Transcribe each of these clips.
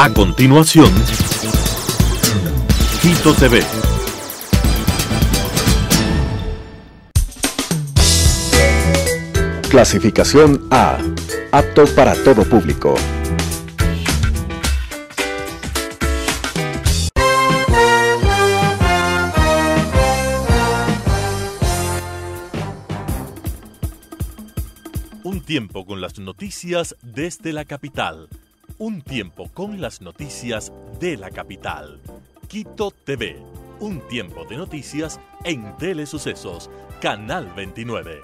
A continuación, Quito TV. Clasificación A. Apto para todo público. Un tiempo con las noticias desde la capital. Un tiempo con las noticias de la capital. Quito TV. Un tiempo de noticias en Telesucesos, Canal 29.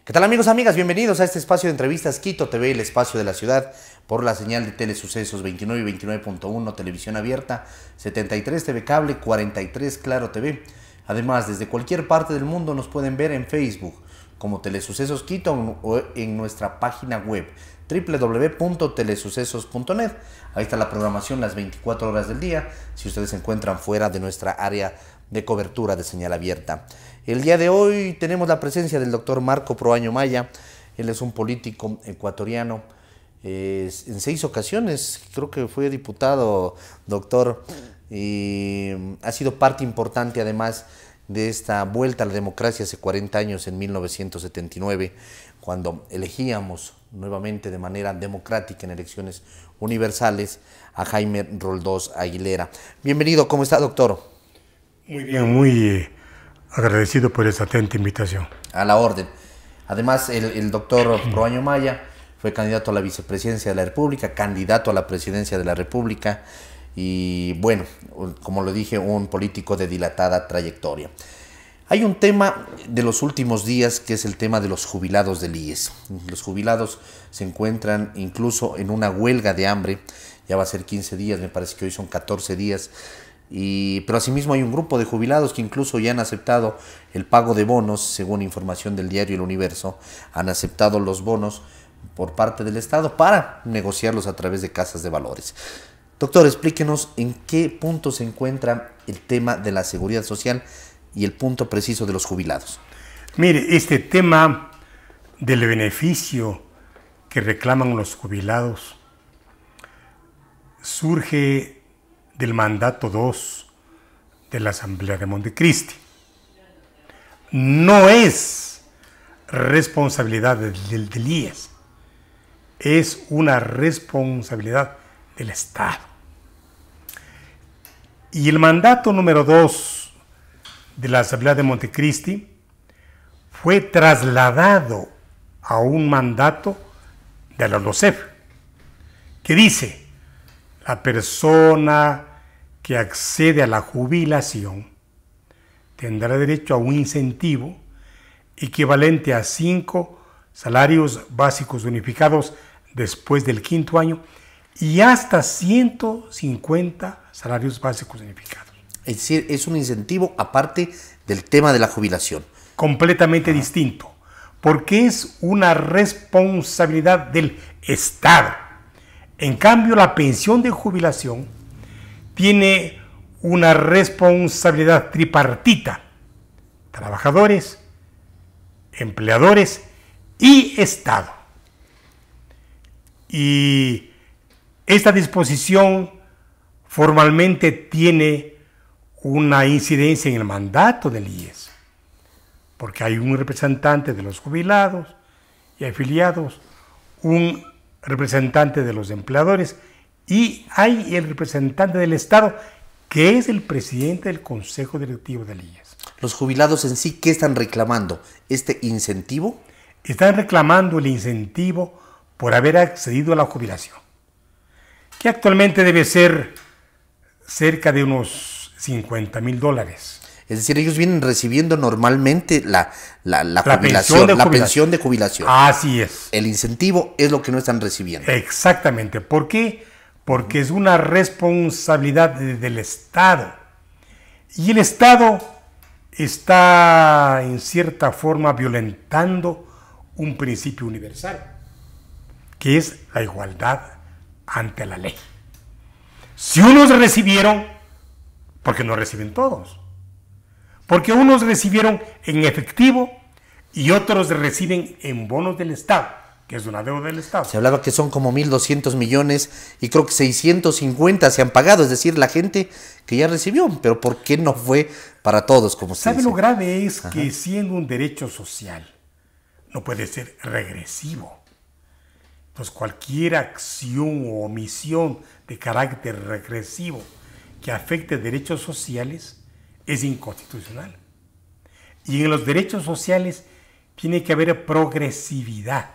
¿Qué tal, amigos, amigas? Bienvenidos a este espacio de entrevistas Quito TV, el espacio de la ciudad, por la señal de Telesucesos 29 y 29.1, televisión abierta, 73 TV Cable, 43 Claro TV. Además, desde cualquier parte del mundo nos pueden ver en Facebook como Telesucesos Quito o en nuestra página web www.telesucesos.net. Ahí está la programación las 24 horas del día, si ustedes se encuentran fuera de nuestra área de cobertura de señal abierta. El día de hoy tenemos la presencia del doctor Marco Proaño Maya. Él es un político ecuatoriano. En 6 ocasiones creo que fue diputado, doctor, y ha sido parte importante además de esta vuelta a la democracia hace 40 años, en 1979, cuando elegíamos nuevamente de manera democrática en elecciones universales a Jaime Roldós Aguilera. Bienvenido, ¿cómo está, doctor? Muy bien, muy agradecido por esta atenta invitación. A la orden. Además, el doctor Proaño Maya fue candidato a la vicepresidencia de la República, candidato a la presidencia de la República y, bueno, como lo dije, un político de dilatada trayectoria. Hay un tema de los últimos días que es el tema de los jubilados del IES. Los jubilados se encuentran incluso en una huelga de hambre. Ya va a ser 15 días, me parece que hoy son 14 días. Pero asimismo hay un grupo de jubilados que incluso ya han aceptado el pago de bonos, según información del diario El Universo. Han aceptado los bonos por parte del Estado para negociarlos a través de casas de valores. Doctor, explíquenos en qué punto se encuentra el tema de la seguridad social y el punto preciso de los jubilados. Mire, este tema del beneficio que reclaman los jubilados surge del mandato 2 de la Asamblea de Montecristi. No es responsabilidad del IES, es una responsabilidad del Estado. Y el mandato número 2 de la Asamblea de Montecristi fue trasladado a un mandato de la LOCEF, que dice: la persona que accede a la jubilación tendrá derecho a un incentivo equivalente a 5 salarios básicos unificados después del 5º año y hasta 150 salarios básicos unificados. Es decir, es un incentivo aparte del tema de la jubilación. Completamente distinto, porque es una responsabilidad del Estado. En cambio, la pensión de jubilación tiene una responsabilidad tripartita: trabajadores, empleadores y Estado. Y esta disposición formalmente tiene una incidencia en el mandato del IES, porque hay un representante de los jubilados y afiliados, un representante de los empleadores y hay el representante del Estado, que es el presidente del Consejo Directivo del IES. ¿Los jubilados en sí qué están reclamando? ¿Este incentivo? Están reclamando el incentivo por haber accedido a la jubilación, que actualmente debe ser cerca de unos $50,000. Es decir, ellos vienen recibiendo normalmente la pensión de jubilación. Así es. El incentivo es lo que no están recibiendo. Exactamente. ¿Por qué? Porque es una responsabilidad del Estado. Y el Estado está, en cierta forma, violentando un principio universal, que es la igualdad ante la ley. Si unos recibieron, ¿por qué no reciben todos? Porque unos recibieron en efectivo y otros reciben en bonos del Estado, que es una deuda del Estado. Se hablaba que son como 1.200 millones y creo que 650 se han pagado, es decir, la gente que ya recibió, pero ¿por qué no fue para todos, como se ¿Sabe dice? lo grave? Es que siendo un derecho social, no puede ser regresivo. Entonces, cualquier acción o omisión de carácter regresivo que afecte derechos sociales es inconstitucional. Y en los derechos sociales tiene que haber progresividad.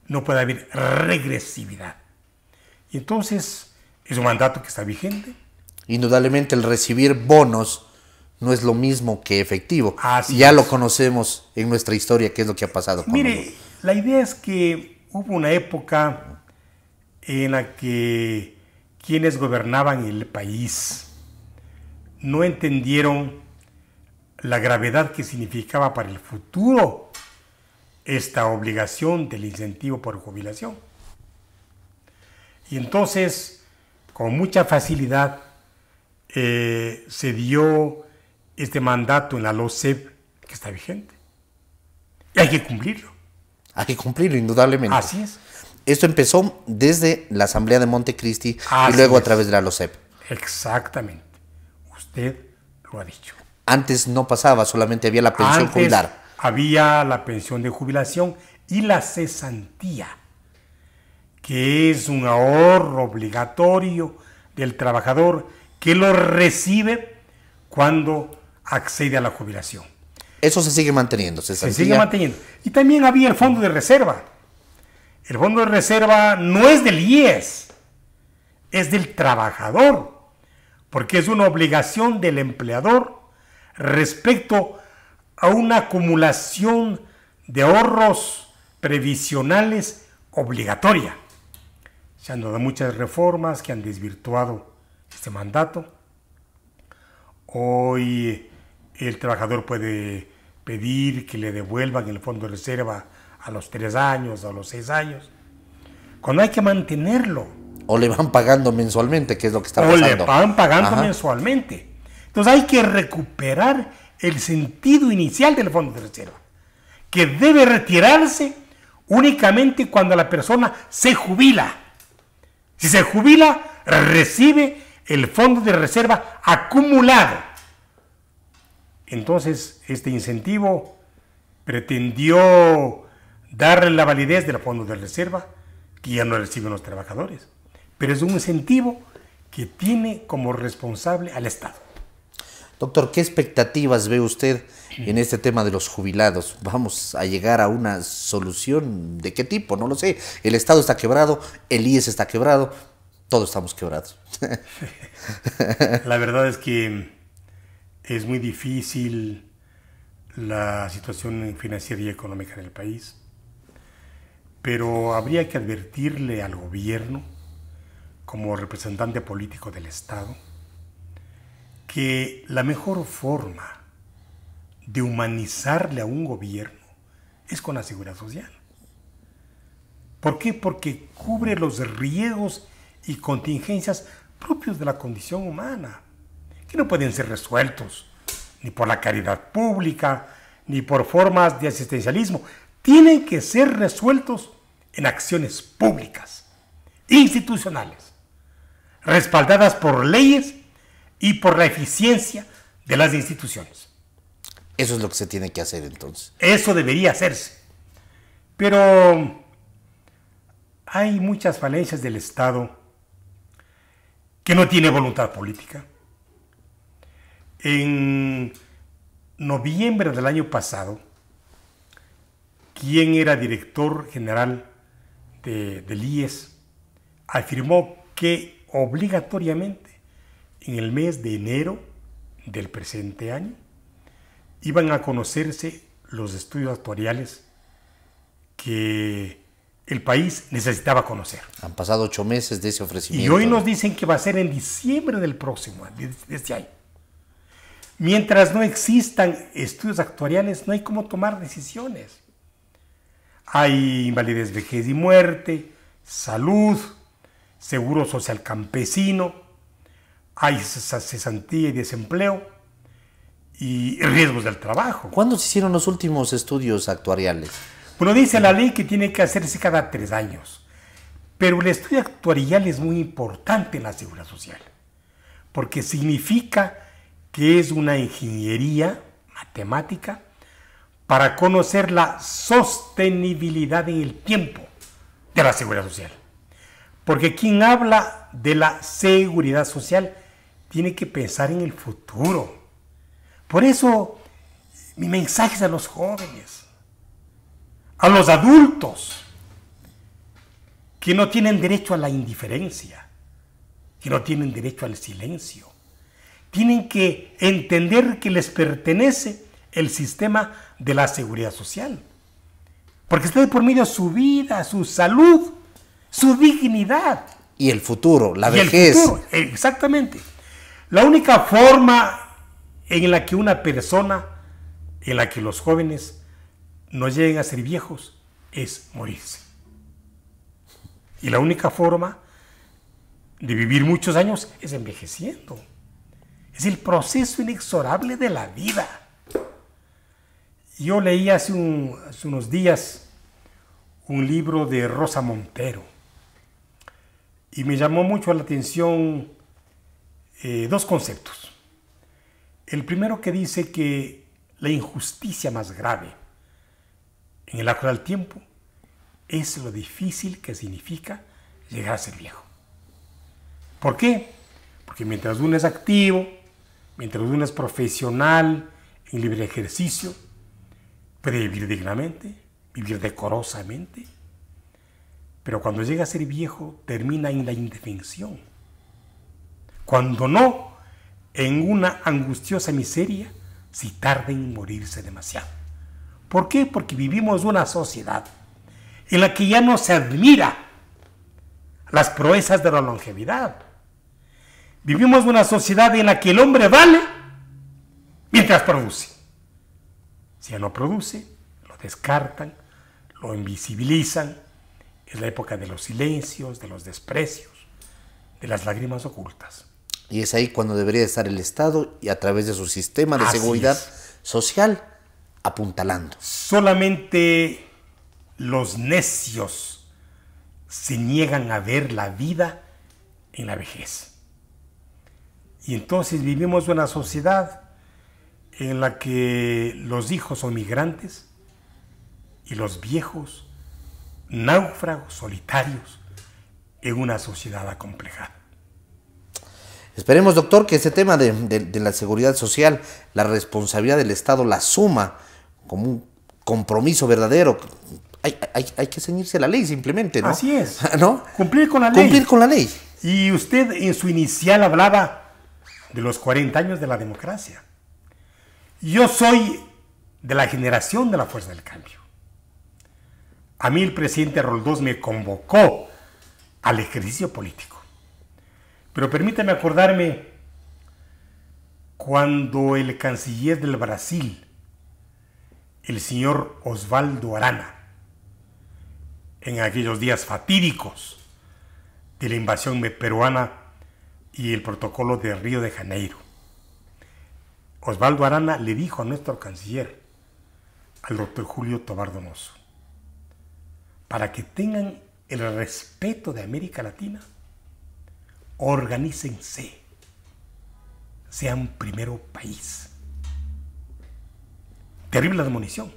No puede haber regresividad. Y entonces es un mandato que está vigente. Indudablemente el recibir bonos no es lo mismo que efectivo. Así ya es. lo conocemos en nuestra historia, qué es lo que ha pasado con Mire, la idea es que hubo una época en la que quienes gobernaban el país no entendieron la gravedad que significaba para el futuro esta obligación del incentivo por jubilación. Y entonces, con mucha facilidad, se dio este mandato en la LOCEP que está vigente. Y hay que cumplirlo. Hay que cumplirlo, indudablemente. Así es. Esto empezó desde la Asamblea de Montecristi Así y luego es. a través de la LOCEP. Exactamente. Usted lo ha dicho. Antes no pasaba, solamente había la pensión Antes jubilar. había la pensión de jubilación y la cesantía, que es un ahorro obligatorio del trabajador que lo recibe cuando accede a la jubilación. Eso se sigue manteniendo. Se sigue manteniendo. Y también había el fondo de reserva. El fondo de reserva no es del IES, es del trabajador, porque es una obligación del empleador respecto a una acumulación de ahorros previsionales obligatoria. Se han dado muchas reformas que han desvirtuado este mandato. Hoy el trabajador puede pedir que le devuelvan el fondo de reserva a los 3 años, a los 6 años, cuando hay que mantenerlo. O le van pagando mensualmente, que es lo que está O pasando. le van pagando Ajá. mensualmente. Entonces hay que recuperar el sentido inicial del fondo de reserva, que debe retirarse únicamente cuando la persona se jubila. Si se jubila, recibe el fondo de reserva acumulado. Entonces, este incentivo pretendió darle la validez del fondo de reserva, que ya no reciben los trabajadores, pero es un incentivo que tiene como responsable al Estado. Doctor, ¿qué expectativas ve usted en este tema de los jubilados? ¿Vamos a llegar a una solución de qué tipo? No lo sé. El Estado está quebrado, el IES está quebrado, todos estamos quebrados. La verdad es que es muy difícil la situación financiera y económica del país, pero habría que advertirle al gobierno, como representante político del Estado, que la mejor forma de humanizarle a un gobierno es con la seguridad social. ¿Por qué? Porque cubre los riesgos y contingencias propios de la condición humana, que no pueden ser resueltos ni por la caridad pública, ni por formas de asistencialismo. Tienen que ser resueltos en acciones públicas, institucionales, respaldadas por leyes y por la eficiencia de las instituciones. Eso es lo que se tiene que hacer entonces. Eso debería hacerse. Pero hay muchas falencias del Estado que no tiene voluntad política. En noviembre del año pasado, quien era director general del IES afirmó que obligatoriamente en el mes de enero del presente año iban a conocerse los estudios actuariales que el país necesitaba conocer. Han pasado 8 meses de ese Y ofrecimiento. hoy nos dicen que va a ser en diciembre del próximo año, de este año. Mientras no existan estudios actuariales, no hay cómo tomar decisiones. Hay invalidez, vejez y muerte, salud, seguro social campesino, hay cesantía y desempleo. y riesgos del trabajo. ¿Cuándo se hicieron los últimos estudios actuariales? Bueno, dice la ley que tiene que hacerse cada 3 años, pero el estudio actuarial es muy importante en la seguridad social, porque significa que es una ingeniería matemática para conocer la sostenibilidad en el tiempo de la seguridad social. Porque quien habla de la seguridad social tiene que pensar en el futuro. Por eso, mi mensaje es a los jóvenes, a los adultos, que no tienen derecho a la indiferencia, que no tienen derecho al silencio. Tienen que entender que les pertenece el sistema de la seguridad social. Porque está de por medio su vida, su salud, su dignidad. Y el futuro, la vejez. El futuro, exactamente. La única forma en la que una persona, en la que los jóvenes no lleguen a ser viejos, es morirse. Y la única forma de vivir muchos años es envejeciendo. Es el proceso inexorable de la vida. Yo leí hace unos días un libro de Rosa Montero y me llamó mucho la atención 2 conceptos. El primero, que dice que la injusticia más grave en el actual tiempo es lo difícil que significa llegar a ser viejo. ¿Por qué? Porque mientras uno es activo, mientras uno es profesional, en libre ejercicio, puede vivir dignamente, vivir decorosamente, pero cuando llega a ser viejo termina en la indefensión. Cuando no, en una angustiosa miseria si tarda en morirse demasiado. ¿Por qué? Porque vivimos una sociedad en la que ya no se admira las proezas de la longevidad. Vivimos una sociedad en la que el hombre vale mientras produce. Si ya no produce, lo descartan, lo invisibilizan. Es la época de los silencios, de los desprecios, de las lágrimas ocultas. Y es ahí cuando debería estar el Estado y a través de su sistema de seguridad social apuntalando. Solamente los necios se niegan a ver la vida en la vejez. Y entonces vivimos una sociedad en la que los hijos son migrantes y los viejos náufragos solitarios en una sociedad acomplejada. Esperemos, doctor, que este tema de la seguridad social, la responsabilidad del Estado la asuma como un compromiso verdadero. Hay que ceñirse a la ley simplemente, ¿no? Así es. ¿No? Cumplir con la ley. Cumplir con la ley. Y usted en su inicial hablaba de los 40 años de la democracia. Yo soy de la generación de la Fuerza del Cambio. A mí el presidente Roldós me convocó al ejercicio político. Pero permítame acordarme cuando el canciller del Brasil, el señor Osvaldo Arana, en aquellos días fatídicos de la invasión peruana y el protocolo de Río de Janeiro, Osvaldo Arana le dijo a nuestro canciller, al doctor Julio Tobar Donoso, para que tengan el respeto de América Latina, organícense, sean primero país. Terrible admonición.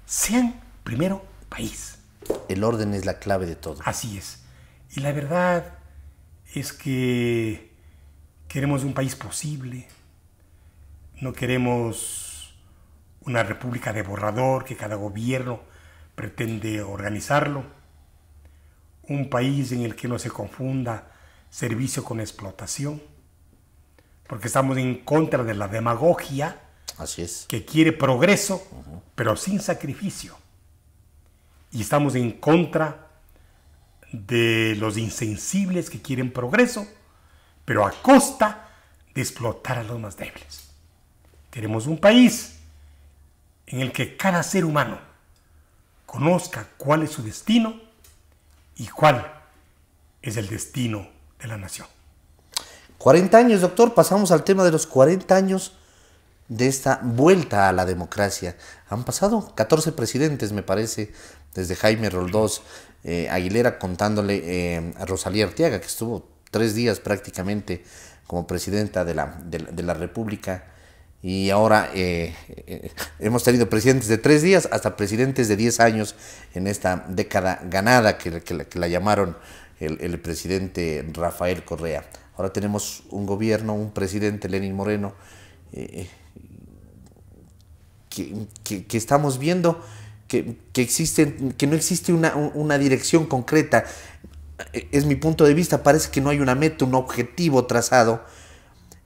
Sean primero país. El orden es la clave de todo. Así es. Y la verdad es que queremos un país posible. No queremos una república de borrador que cada gobierno pretende organizarlo. Un país en el que no se confunda servicio con explotación, porque estamos en contra de la demagogia. Así es. Que quiere progreso, pero sin sacrificio. Y estamos en contra de los insensibles que quieren progreso, pero a costa de explotar a los más débiles. Queremos un país en el que cada ser humano conozca cuál es su destino y cuál es el destino de la nación. 40 años, doctor. Pasamos al tema de los 40 años de esta vuelta a la democracia. Han pasado 14 presidentes, me parece, desde Jaime Roldós Aguilera, contándole a Rosalía Arteaga, que estuvo 3 días prácticamente como presidenta de la República, y ahora hemos tenido presidentes de 3 días hasta presidentes de 10 años en esta década ganada que la llamaron el presidente Rafael Correa. Ahora tenemos un gobierno, un presidente, Lenín Moreno, que estamos viendo que no existe una dirección concreta. Es mi punto de vista, parece que no hay una meta, un objetivo trazado.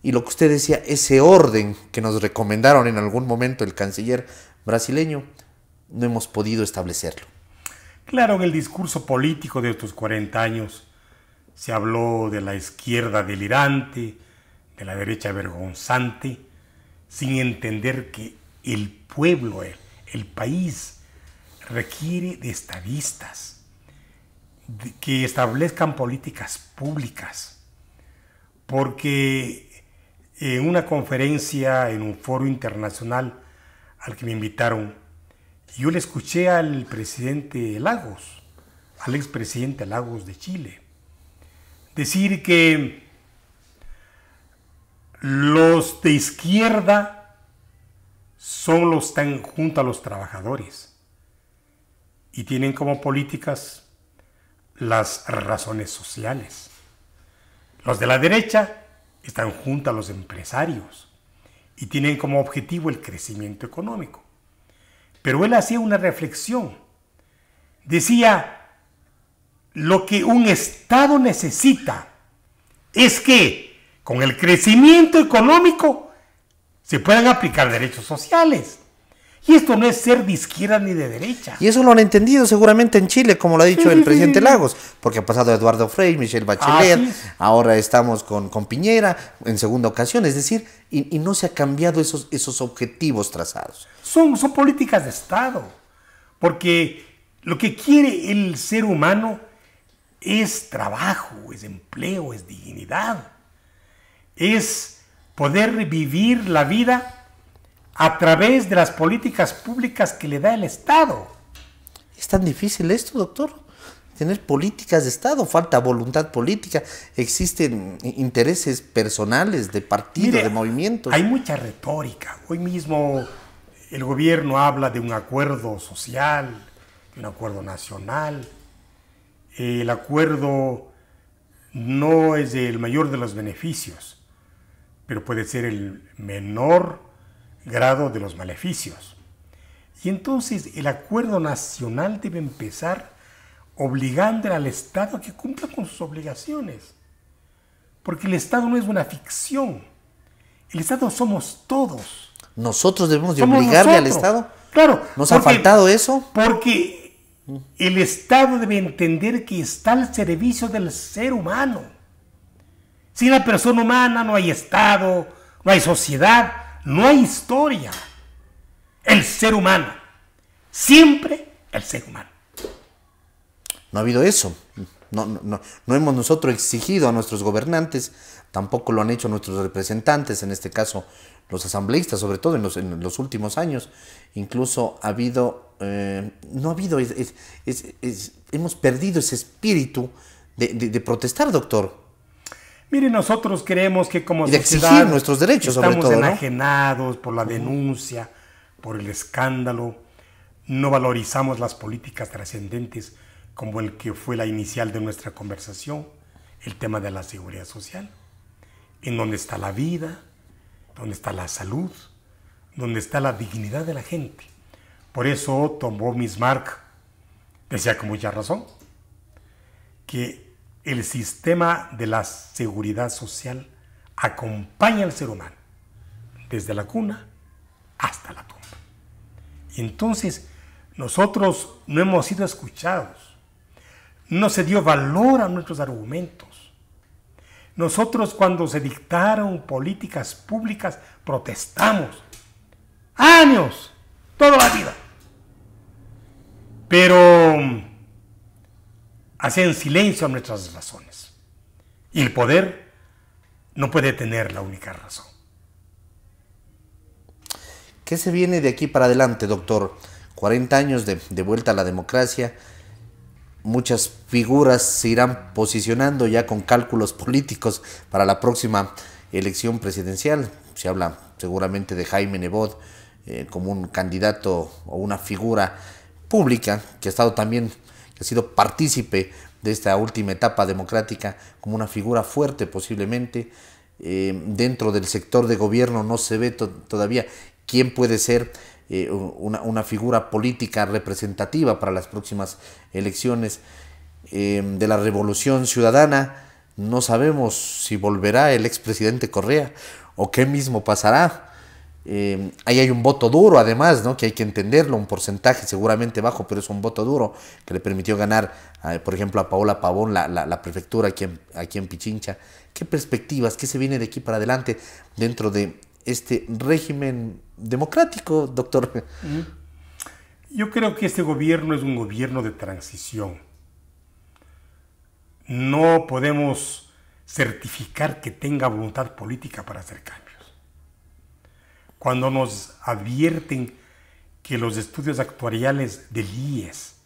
Y lo que usted decía, ese orden que nos recomendaron en algún momento el canciller brasileño, no hemos podido establecerlo. Claro, en el discurso político de estos 40 años se habló de la izquierda delirante, de la derecha vergonzante, sin entender que el pueblo, el país, requiere de estadistas, que establezcan políticas públicas, porque en una conferencia, en un foro internacional al que me invitaron, yo le escuché al presidente Lagos, al expresidente Lagos de Chile, decir que los de izquierda son los que están junto a los trabajadores y tienen como políticas las razones sociales. Los de la derecha están junto a los empresarios y tienen como objetivo el crecimiento económico. Pero él hacía una reflexión. Decía, lo que un Estado necesita es que con el crecimiento económico se puedan aplicar derechos sociales. Y esto no es ser de izquierda ni de derecha. Y eso lo han entendido seguramente en Chile, como lo ha dicho el presidente Lagos, porque ha pasado Eduardo Frei, Michelle Bachelet, ahora estamos con Piñera en segunda ocasión, es decir, y no se ha cambiado esos objetivos trazados. Son políticas de Estado, porque lo que quiere el ser humano es trabajo, es empleo, es dignidad, es poder vivir la vida a través de las políticas públicas que le da el Estado. ¿Es tan difícil esto, doctor? Tener políticas de Estado, falta voluntad política, existen intereses personales de partidos, de movimientos. Hay mucha retórica. Hoy mismo el gobierno habla de un acuerdo social, de un acuerdo nacional. El acuerdo no es el mayor de los beneficios, pero puede ser el menor grado de los maleficios. Y entonces el acuerdo nacional debe empezar obligando al Estado a que cumpla con sus obligaciones. Porque el Estado no es una ficción. El Estado somos todos. ¿Nosotros debemos de obligarle al Estado? Claro. ¿Nos ha faltado eso? Porque el Estado debe entender que está al servicio del ser humano. Sin la persona humana no hay Estado, no hay sociedad, no hay historia. El ser humano. Siempre el ser humano. No ha habido eso. No hemos nosotros exigido a nuestros gobernantes, tampoco lo han hecho nuestros representantes, en este caso los asambleístas, sobre todo en los últimos años. Incluso ha habido, no ha habido, hemos perdido ese espíritu de protestar, doctor. Mire, nosotros creemos que como sociedad de exigir nuestros derechos, sobre todo, estamos enajenados por la denuncia, por el escándalo. No valorizamos las políticas trascendentes como el que fue la inicial de nuestra conversación, el tema de la seguridad social, en donde está la vida, donde está la salud, donde está la dignidad de la gente. Por eso Otto von Bismarck decía con mucha razón que el sistema de la seguridad social acompaña al ser humano desde la cuna hasta la tumba. Y entonces nosotros no hemos sido escuchados. No se dio valor a nuestros argumentos. Nosotros, cuando se dictaron políticas públicas, protestamos. Años, toda la vida. Pero hacían silencio a nuestras razones. Y el poder no puede tener la única razón. ¿Qué se viene de aquí para adelante, doctor? 40 años de vuelta a la democracia, muchas figuras se irán posicionando ya con cálculos políticos para la próxima elección presidencial. Se habla seguramente de Jaime Nebot como un candidato o una figura pública que ha estado también, que ha sido partícipe de esta última etapa democrática, como una figura fuerte posiblemente. Dentro del sector de gobierno no se ve todavía quién puede ser una figura política representativa para las próximas elecciones. De la Revolución Ciudadana no sabemos si volverá el expresidente Correa o qué mismo pasará. Ahí hay un voto duro además, ¿no? Que hay que entenderlo, un porcentaje seguramente bajo, pero es un voto duro que le permitió ganar, por ejemplo, a Paola Pavón la prefectura aquí en Pichincha. ¿Qué perspectivas, qué se viene de aquí para adelante dentro de este régimen democrático, doctor? Yo creo que este gobierno es un gobierno de transición. No podemos certificar que tenga voluntad política para hacer cambios. Cuando nos advierten que los estudios actuariales del IES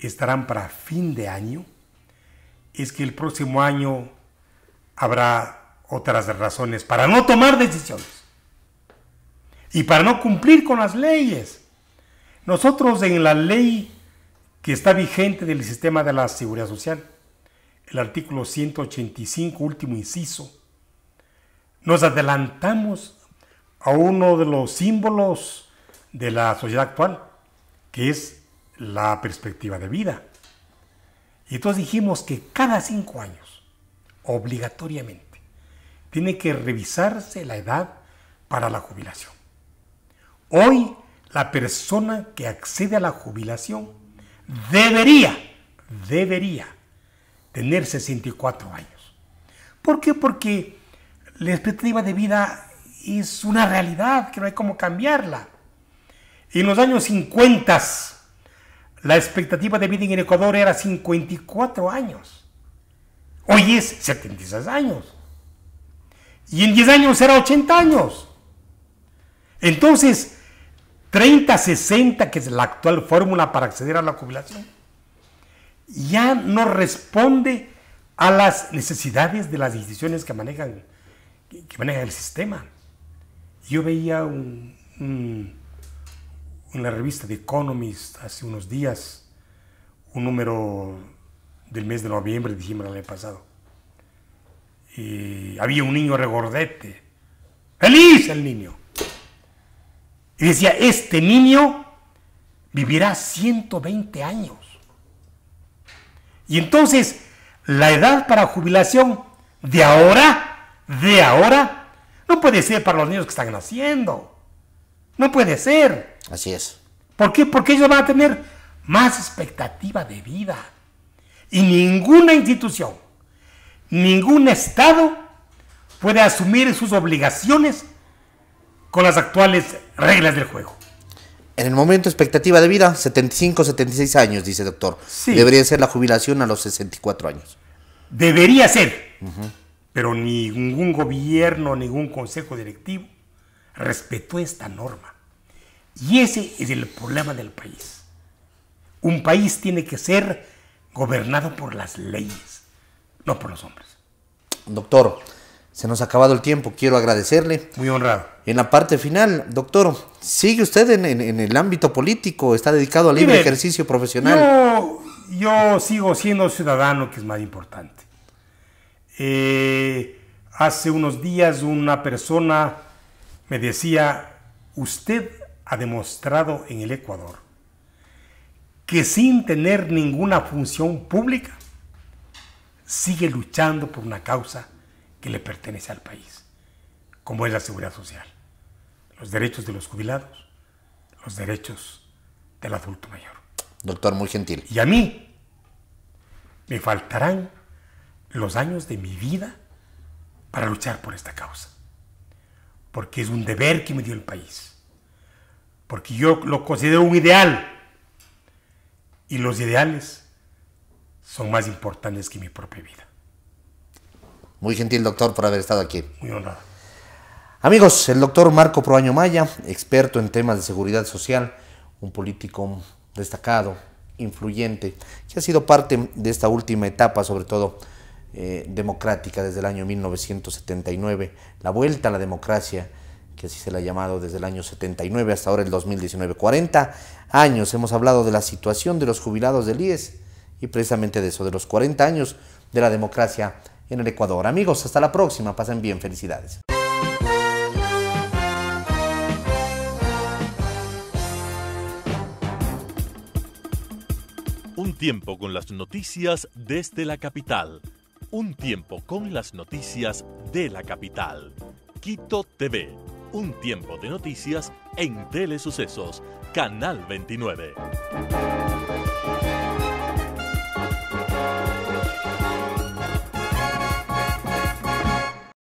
estarán para fin de año, es que el próximo año habrá otras razones para no tomar decisiones y para no cumplir con las leyes. Nosotros en la ley que está vigente del sistema de la seguridad social, el artículo 185, último inciso, nos adelantamos a uno de los símbolos de la sociedad actual, que es la perspectiva de vida. Y entonces dijimos que cada 5 años, obligatoriamente, tiene que revisarse la edad para la jubilación. Hoy, la persona que accede a la jubilación debería tener 64 años. ¿Por qué? Porque la expectativa de vida es una realidad que no hay cómo cambiarla. En los años 50, la expectativa de vida en el Ecuador era 54 años. Hoy es 76 años. Y en 10 años será 80 años. Entonces, 30-60, que es la actual fórmula para acceder a la jubilación, ya no responde a las necesidades de las instituciones que manejan el sistema. Yo veía en la revista The Economist hace unos días un número del mes de noviembre, diciembre del año pasado. Y había un niño regordete, feliz el niño. Y decía, este niño vivirá 120 años. Y entonces, la edad para jubilación de ahora, no puede ser para los niños que están naciendo. No puede ser. Así es. ¿Por qué? Porque ellos van a tener más expectativa de vida. Y ninguna institución, ningún Estado puede asumir sus obligaciones con las actuales reglas del juego. En el momento, expectativa de vida, 75, 76 años, dice doctor. Sí. Debería ser la jubilación a los 64 años. Debería ser. Pero ningún gobierno, ningún consejo directivo respetó esta norma. Y ese es el problema del país. Un país tiene que ser gobernado por las leyes, no por los hombres. Doctor, se nos ha acabado el tiempo. Quiero agradecerle. Muy honrado. En la parte final, doctor, ¿sigue usted en el ámbito político? ¿Está dedicado al libre ejercicio profesional? Yo sigo siendo ciudadano, que es más importante. Hace unos días una persona me decía, usted ha demostrado en el Ecuador que sin tener ninguna función pública sigue luchando por una causa que le pertenece al país, como es la seguridad social, los derechos de los jubilados, los derechos del adulto mayor. Doctor, muy gentil. Y a mí me faltarán los años de mi vida para luchar por esta causa, porque es un deber que me dio el país, porque yo lo considero un ideal, y los ideales son más importantes que mi propia vida. Muy gentil, doctor, por haber estado aquí. Muy honrado. Amigos, el doctor Marco Proaño Maya, experto en temas de seguridad social, un político destacado, influyente, que ha sido parte de esta última etapa, sobre todo democrática, desde el año 1979, la vuelta a la democracia, que así se le ha llamado desde el año 79 hasta ahora el 2019. 40 años hemos hablado de la situación de los jubilados del IES y precisamente de eso, de los 40 años de la democracia en el Ecuador. Amigos, hasta la próxima, pasen bien, felicidades. Un tiempo con las noticias desde la capital. Un tiempo con las noticias de la capital. Quito TV. Un tiempo de noticias en Telesucesos, Canal 29.